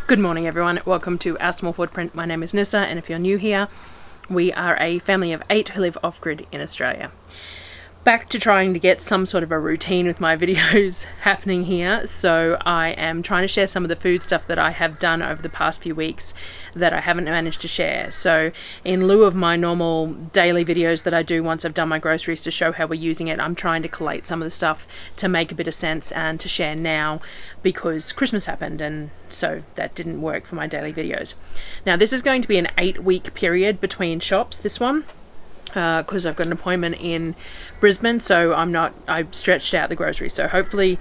Good morning everyone, welcome to Our Small Footprint. My name is Nyssa, and if you're new here, we are a family of 8 who live off-grid in Australia. Back to trying to get some sort of a routine with my videos happening here. So I am trying to share some of the food stuff that I have done over the past few weeks that I haven't managed to share. So in lieu of my normal daily videos that I do once I've done my groceries to show how we're using it, I'm trying to collate some of the stuff to make a bit of sense and to share now, because Christmas happened and so that didn't work for my daily videos. Now this is going to be an 8-week period between shops, this one, because I've got an appointment in Brisbane, so I've stretched out the groceries, so hopefully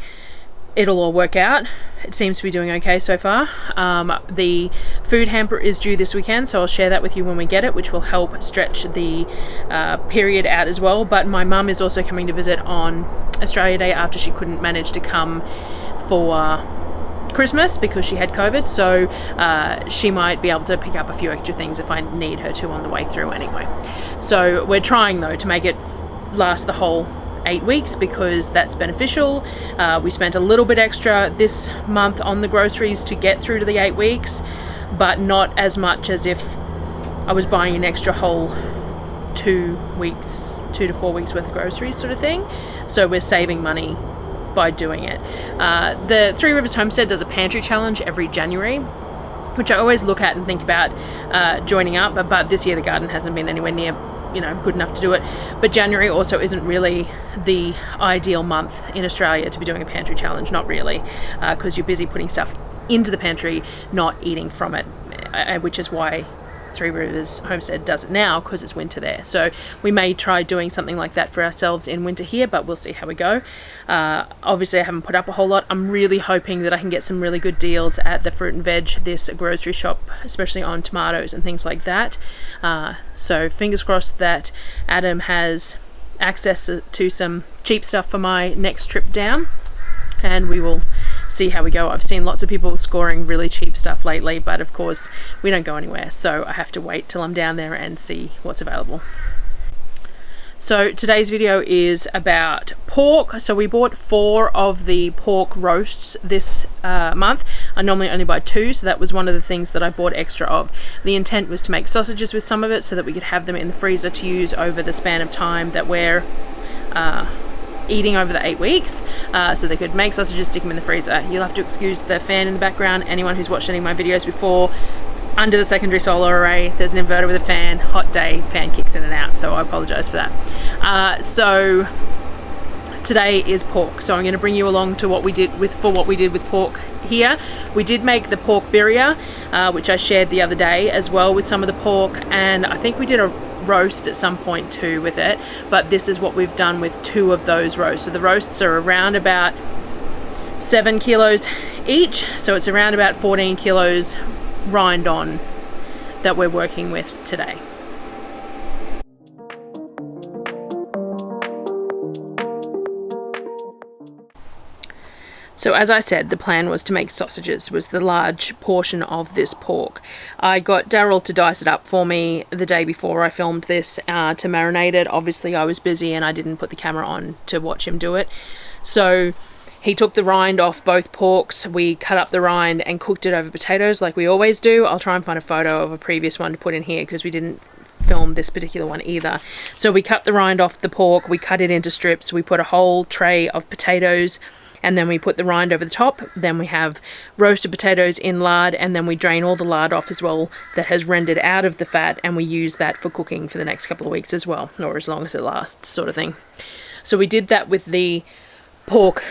it'll all work out. It seems to be doing okay so far. The food hamper is due this weekend, so I'll share that with you when we get it, which will help stretch the period out as well. But my mum is also coming to visit on Australia Day after she couldn't manage to come for Christmas because she had COVID, so she might be able to pick up a few extra things if I need her to on the way through anyway. So we're trying though to make it last the whole 8 weeks because that's beneficial. We spent a little bit extra this month on the groceries to get through to the 8 weeks, but not as much as if I was buying an extra whole 2 to 4 weeks worth of groceries sort of thing. So we're saving money by doing it. The Three Rivers Homestead does a pantry challenge every January, which I always look at and think about joining up, but this year the garden hasn't been anywhere near good enough to do it. But January also isn't really the ideal month in Australia to be doing a pantry challenge, not really, because you're busy putting stuff into the pantry, not eating from it, which is why Three Rivers Homestead does it now, because it's winter there. So we may try doing something like that for ourselves in winter here, but we'll see how we go. Obviously I haven't put up a whole lot. I'm really hoping that I can get some really good deals at the fruit and veg, this grocery shop, especially on tomatoes and things like that. So fingers crossed that Adam has access to some cheap stuff for my next trip down, and we will see how we go. I've seen lots of people scoring really cheap stuff lately, but of course we don't go anywhere, so I have to wait till I'm down there and see what's available. So today's video is about pork. So we bought 4 of the pork roasts this month. I normally only buy 2, so that was one of the things that I bought extra of. The intent was to make sausages with some of it so that we could have them in the freezer to use over the span of time that we're eating over the 8 weeks, so they could make sausages, stick them in the freezer. You'll have to excuse the fan in the background. Anyone who's watched any of my videos before, under the secondary solar array there's an inverter with a fan. Hot day, fan kicks in and out, so I apologize for that. So today is pork, so I'm going to bring you along to what we did with pork here. We did make the pork birria, which I shared the other day as well with some of the pork, and I think we did a roast at some point too with it, but this is what we've done with 2 of those roasts. So the roasts are around about 7 kilos each, so it's around about 14 kilos rind on that we're working with today. So as I said, the plan was to make sausages, was the large portion of this pork. I got Darryl to dice it up for me the day before I filmed this to marinate it. Obviously I was busy and I didn't put the camera on to watch him do it. So he took the rind off both porks, we cut up the rind and cooked it over potatoes like we always do. I'll try and find a photo of a previous one to put in here because we didn't film this particular one either. So we cut the rind off the pork, we cut it into strips, we put a whole tray of potatoes, and then we put the rind over the top. Then we have roasted potatoes in lard, and then we drain all the lard off as well that has rendered out of the fat, and we use that for cooking for the next couple of weeks as well, or as long as it lasts, sort of thing. So we did that with the pork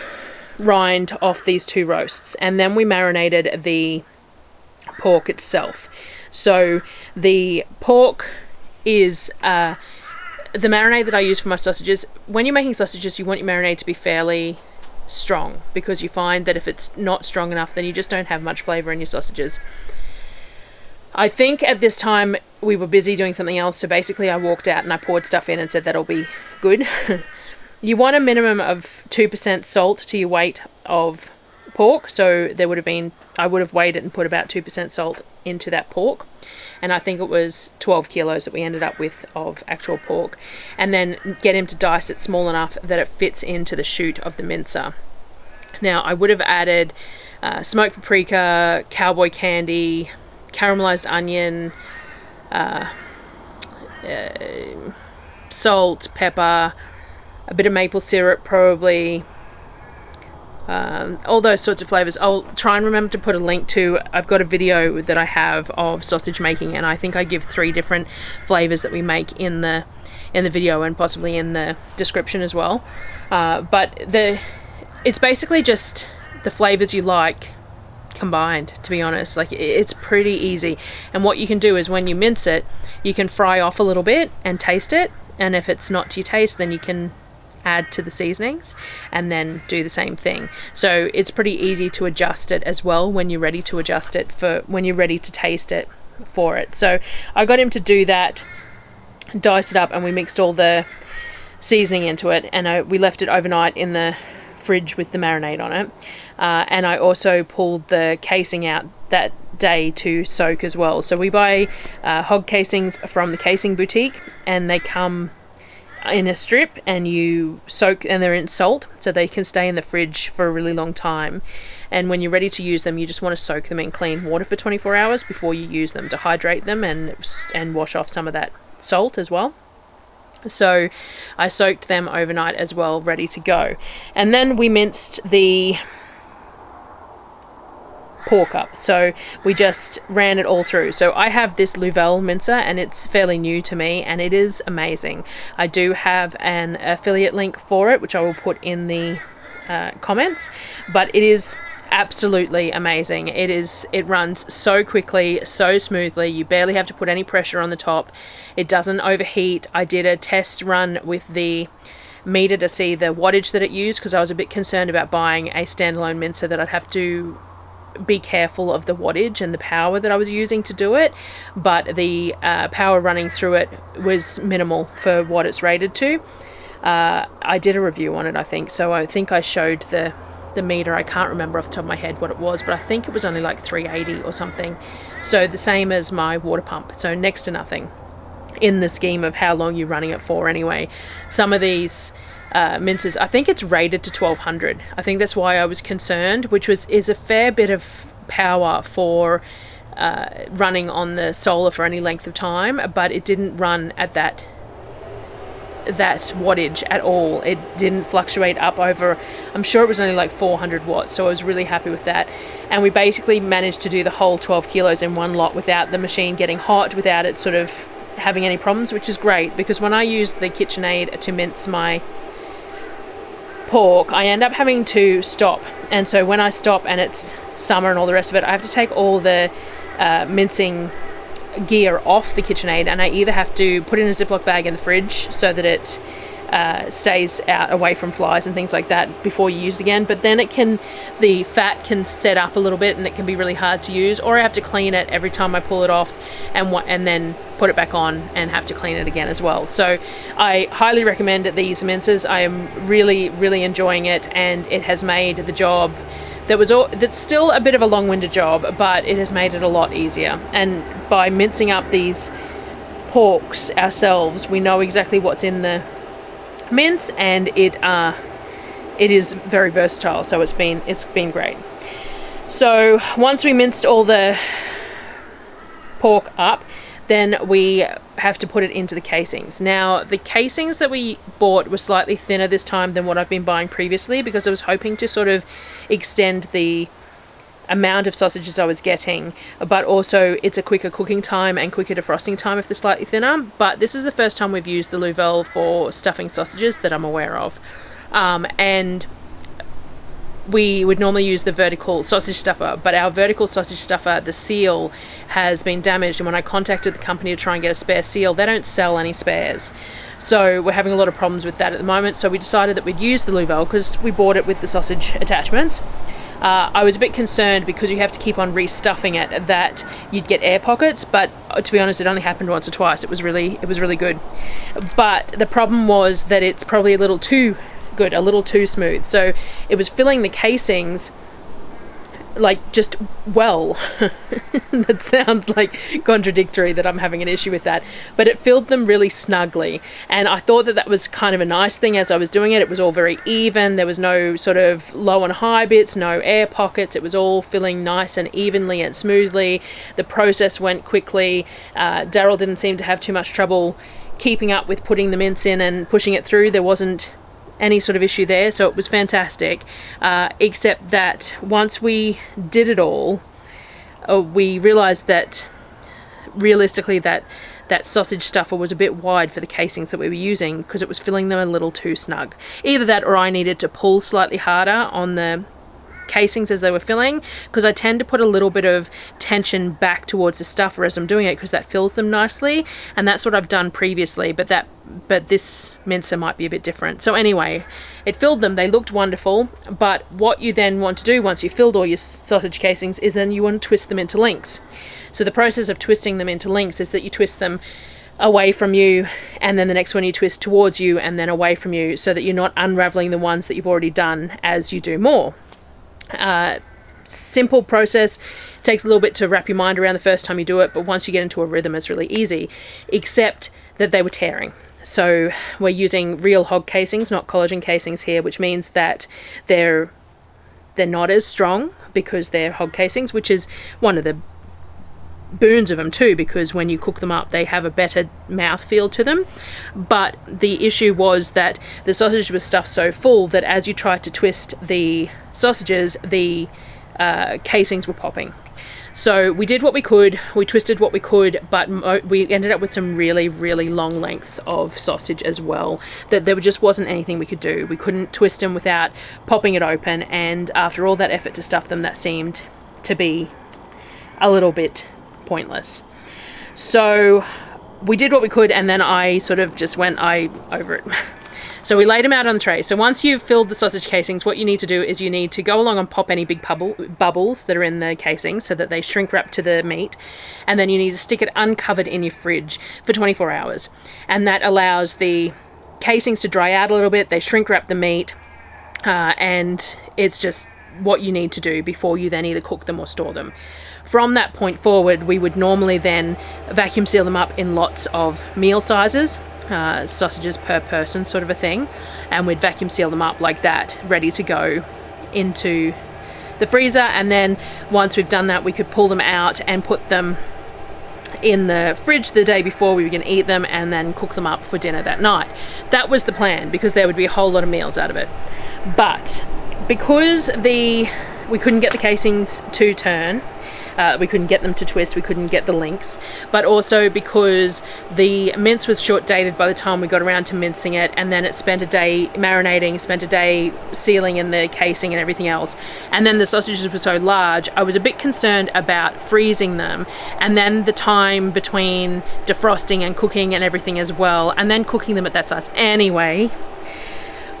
rind off these 2 roasts, and then we marinated the pork itself. So the pork is the marinade that I use for my sausages. When you're making sausages, you want your marinade to be fairly strong, because you find that if it's not strong enough, then you just don't have much flavor in your sausages. I think at this time we were busy doing something else, so basically I walked out and I poured stuff in and said that'll be good. You want a minimum of 2% salt to your weight of pork, so I would have weighed it and put about 2% salt into that pork, and I think it was 12 kilos that we ended up with of actual pork, and then get him to dice it small enough that it fits into the chute of the mincer. Now I would have added smoked paprika, cowboy candy, caramelized onion, salt, pepper, a bit of maple syrup probably, all those sorts of flavors. I'll try and remember to put a link to, I've got a video that I have of sausage making, and I think I give 3 different flavors that we make in the video, and possibly in the description as well. But it's basically just the flavors you like combined, to be honest. Like, it's pretty easy, and what you can do is when you mince it, you can fry off a little bit and taste it, and if it's not to your taste, then you can add to the seasonings and then do the same thing. So it's pretty easy to adjust it as well when you're ready to adjust it for when you're ready to taste it for it. So I got him to do that, dice it up, and we mixed all the seasoning into it, and we left it overnight in the fridge with the marinade on it, and I also pulled the casing out that day to soak as well. So we buy hog casings from the casing boutique, and they come in a strip, and you soak, and they're in salt, so they can stay in the fridge for a really long time. And when you're ready to use them, you just want to soak them in clean water for 24 hours before you use them, to hydrate them and wash off some of that salt as well. So I soaked them overnight as well, ready to go. And then we minced the pork up. So we just ran it all through. So I have this Louvel mincer, and it's fairly new to me, and it is amazing. I do have an affiliate link for it, which I will put in the comments, but it is absolutely amazing. It runs so quickly, so smoothly. You barely have to put any pressure on the top. It doesn't overheat. I did a test run with the meter to see the wattage that it used, because I was a bit concerned about buying a standalone mincer that I'd have to be careful of the wattage and the power that I was using to do it, but the power running through it was minimal for what it's rated to. I did a review on it, I think, so I think I showed the meter. I can't remember off the top of my head what it was, but I think it was only like 380 or something, so the same as my water pump, so next to nothing in the scheme of how long you're running it for anyway. Some of these mincers, I think it's rated to 1200. I think that's why I was concerned, which is a fair bit of power for running on the solar for any length of time, but it didn't run at that wattage at all. It didn't fluctuate up over, I'm sure it was only like 400 watts, so I was really happy with that. And we basically managed to do the whole 12 kilos in one lot without the machine getting hot, without it sort of having any problems, which is great, because when I use the KitchenAid to mince my pork, I end up having to stop, and so when I stop and it's summer and all the rest of it, I have to take all the mincing gear off the KitchenAid, and I either have to put it in a Ziploc bag in the fridge so that it stays out away from flies and things like that before you use it again, but then the fat can set up a little bit and it can be really hard to use, or I have to clean it every time I pull it off and then put it back on and have to clean it again as well. So I highly recommend these mincers. I am really, really enjoying it, and it has made the job that's still a bit of a long-winded job, but it has made it a lot easier. And by mincing up these porks ourselves, we know exactly what's in the mince, and it is very versatile, so it's been great. So once we minced all the pork up, then we have to put it into the casings. Now, the casings that we bought were slightly thinner this time than what I've been buying previously, because I was hoping to sort of extend the amount of sausages I was getting, but also it's a quicker cooking time and quicker defrosting time if they're slightly thinner. But this is the first time we've used the Louvel for stuffing sausages that I'm aware of, and we would normally use the vertical sausage stuffer, but our vertical sausage stuffer, the seal, has been damaged, and when I contacted the company to try and get a spare seal, they don't sell any spares. So we're having a lot of problems with that at the moment, so we decided that we'd use the Louvel because we bought it with the sausage attachments. I was a bit concerned, because you have to keep on restuffing it, that you'd get air pockets, but to be honest, it only happened once or twice. It was really good. But the problem was that it's probably a little too good, a little too smooth. So it was filling the casings like just well. That sounds like contradictory that I'm having an issue with that, but it filled them really snugly, and I thought that that was kind of a nice thing as I was doing it. It was all very even, there was no sort of low and high bits, no air pockets, it was all filling nice and evenly and smoothly. The process went quickly. Darryl didn't seem to have too much trouble keeping up with putting the mince in and pushing it through. There wasn't any sort of issue there, so it was fantastic, except that once we did it all, we realized that realistically that sausage stuffer was a bit wide for the casings that we were using, because it was filling them a little too snug. Either that, or I needed to pull slightly harder on the casings as they were filling, because I tend to put a little bit of tension back towards the stuffer as I'm doing it, because that fills them nicely, and that's what I've done previously, but this mincer might be a bit different. So anyway, it filled them, they looked wonderful, but what you then want to do once you've filled all your sausage casings is then you want to twist them into links. So the process of twisting them into links is that you twist them away from you, and then the next one you twist towards you, and then away from you, so that you're not unraveling the ones that you've already done as you do more. Simple process, takes a little bit to wrap your mind around the first time you do it, but once you get into a rhythm it's really easy, except that they were tearing. So we're using real hog casings, not collagen casings here, which means that they're not as strong because they're hog casings, which is one of the boons of them too, because when you cook them up they have a better mouth feel to them. But the issue was that the sausage was stuffed so full that as you tried to twist the sausages, the casings were popping. So we did what we could, we twisted what we could, but we ended up with some really, really long lengths of sausage as well, that there just wasn't anything we could do. We couldn't twist them without popping it open, and after all that effort to stuff them, that seemed to be a little bit pointless. So we did what we could, and then I sort of just went over it. So we laid them out on the tray. So once you've filled the sausage casings, what you need to do is you need to go along and pop any big bubbles that are in the casings so that they shrink wrap to the meat, and then you need to stick it uncovered in your fridge for 24 hours, and that allows the casings to dry out a little bit. They shrink wrap the meat, and it's just what you need to do before you then either cook them or store them. From that point forward, we would normally then vacuum seal them up in lots of meal sizes, sausages per person sort of a thing, and we'd vacuum seal them up like that, ready to go into the freezer. And then once we've done that, we could pull them out and put them in the fridge the day before we were going to eat them, and then cook them up for dinner that night. That was the plan, because there would be a whole lot of meals out of it. But because we couldn't get the casings to turn, we couldn't get them to twist, we couldn't get the links, but also because the mince was short dated by the time we got around to mincing it, and then it spent a day marinating, spent a day sealing in the casing and everything else, and then the sausages were so large, I was a bit concerned about freezing them, and then the time between defrosting and cooking and everything as well, and then cooking them at that size. Anyway,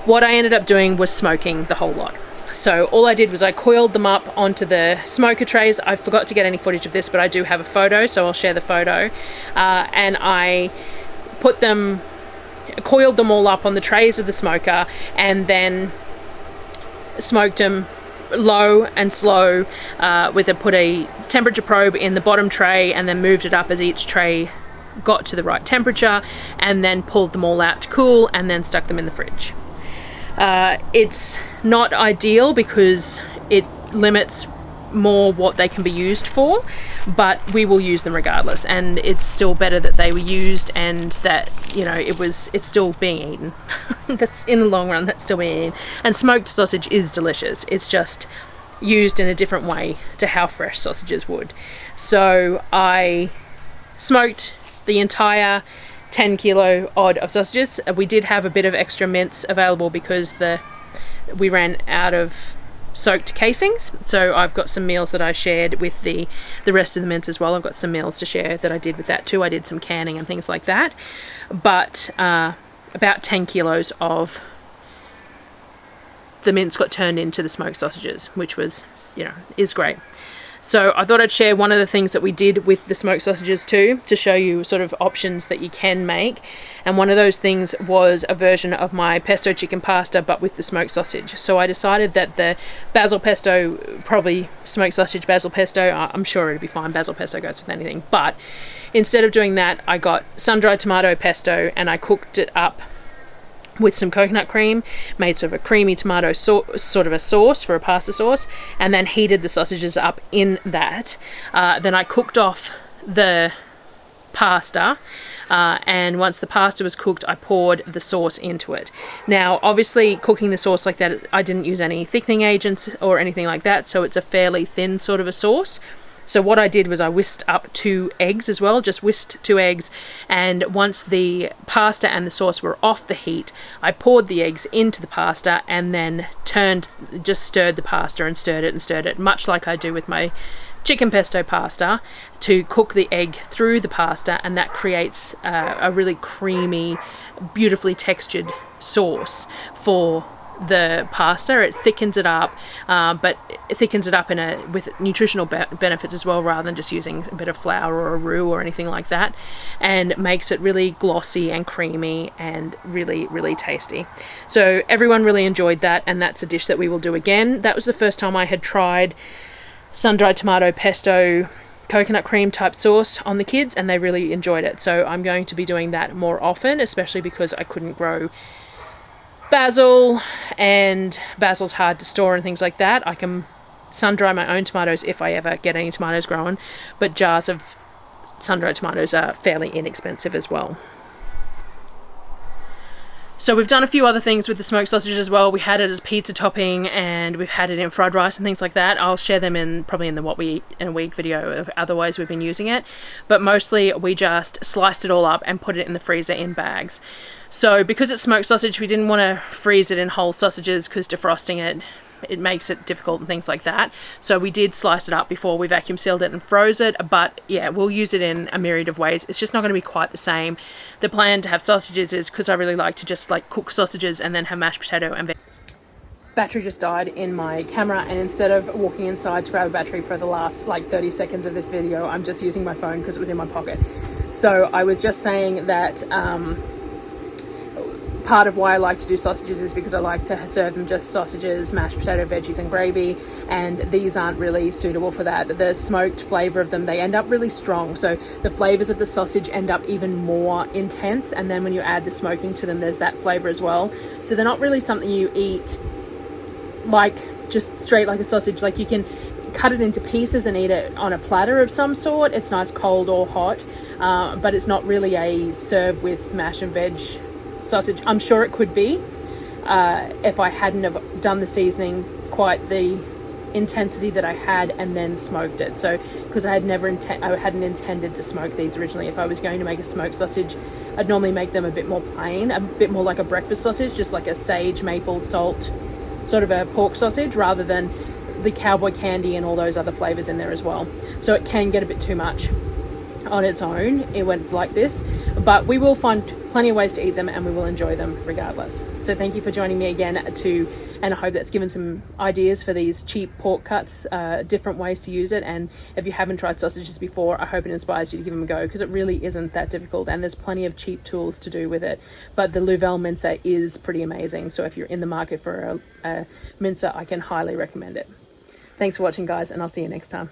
what I ended up doing was smoking the whole lot. So all I did was I coiled them up onto the smoker trays. I forgot to get any footage of this, but I do have a photo, so I'll share the photo. And I coiled them all up on the trays of the smoker, and then smoked them low and slow, put a temperature probe in the bottom tray, and then moved it up as each tray got to the right temperature, and then pulled them all out to cool, and then stuck them in the fridge. It's not ideal because it limits more what they can be used for, but we will use them regardless, and it's still better that they were used and that, you know, it's still being eaten. That's in the long run, that's still being eaten. And smoked sausage is delicious, it's just used in a different way to how fresh sausages would. So I smoked the entire 10 kilo odd of sausages. We did have a bit of extra mince available because we ran out of soaked casings, so I've got some meals that I shared with the rest of the mince as well. I've got some meals to share that I did with that too. I did some canning and things like that, but about 10 kilos of the mince got turned into the smoked sausages, which was, you know, is great. So I thought I'd share one of the things that we did with the smoked sausages too, to show you sort of options that you can make. And one of those things was a version of my pesto chicken pasta, but with the smoked sausage. So I decided that the basil pesto, probably smoked sausage basil pesto, I'm sure it'd be fine. Basil pesto goes with anything. But instead of doing that, I got sun-dried tomato pesto and I cooked it up with some coconut cream, made sort of a creamy tomato sort of a sauce for a pasta sauce, and then heated the sausages up in that. Then I cooked off the pasta, and once the pasta was cooked, I poured the sauce into it. Now, obviously, cooking the sauce like that, I didn't use any thickening agents or anything like that, so it's a fairly thin sort of a sauce. So what I did was I whisked up 2 eggs as well, just whisked 2 eggs, and once the pasta and the sauce were off the heat, I poured the eggs into the pasta and then just stirred the pasta and stirred it, much like I do with my chicken pesto pasta, to cook the egg through the pasta, and that creates a really creamy, beautifully textured sauce for the pasta. It thickens it up, but it thickens it up with nutritional benefits as well, rather than just using a bit of flour or a roux or anything like that, and makes it really glossy and creamy and really, really tasty. So everyone really enjoyed that, and that's a dish that we will do again. That was the first time I had tried sun-dried tomato pesto coconut cream type sauce on the kids, and they really enjoyed it. So I'm going to be doing that more often, especially because I couldn't grow basil, and basil's hard to store and things like that. I can sun-dry my own tomatoes if I ever get any tomatoes growing, but jars of sun-dried tomatoes are fairly inexpensive as well. So we've done a few other things with the smoked sausage as well. We had it as pizza topping, and we've had it in fried rice and things like that. I'll share them probably in the What We Eat in a Week video of other ways we've been using it. But mostly we just sliced it all up and put it in the freezer in bags. So because it's smoked sausage, we didn't want to freeze it in whole sausages because defrosting it makes it difficult and things like that. So we did slice it up before we vacuum sealed it and froze it. But yeah, we'll use it in a myriad of ways. It's just not going to be quite the same. The plan to have sausages is because I really like to just like cook sausages and then have mashed potato and battery just died in my camera, and instead of walking inside to grab a battery for the last like 30 seconds of this video, I'm just using my phone because it was in my pocket. So I was just saying that part of why I like to do sausages is because I like to serve them just sausages, mashed potato, veggies and gravy, and these aren't really suitable for that. The smoked flavour of them, they end up really strong, so the flavours of the sausage end up even more intense, and then when you add the smoking to them, there's that flavour as well. So they're not really something you eat like just straight like a sausage. Like you can cut it into pieces and eat it on a platter of some sort. It's nice cold or hot, but it's not really a serve with mash and veg sausage. I'm sure it could be if I hadn't have done the seasoning quite the intensity that I had and then smoked it. So because I hadn't intended to smoke these originally. If I was going to make a smoked sausage, I'd normally make them a bit more plain, a bit more like a breakfast sausage, just like a sage, maple, salt sort of a pork sausage, rather than the cowboy candy and all those other flavors in there as well. So it can get a bit too much on its own. It went like this, but we will find plenty of ways to eat them and we will enjoy them regardless. So thank you for joining me again and I hope that's given some ideas for these cheap pork cuts, different ways to use it. And if you haven't tried sausages before, I hope it inspires you to give them a go, because it really isn't that difficult and there's plenty of cheap tools to do with it. But the Louvel mincer is pretty amazing, so if you're in the market for a mincer, I can highly recommend it. Thanks for watching, guys, and I'll see you next time.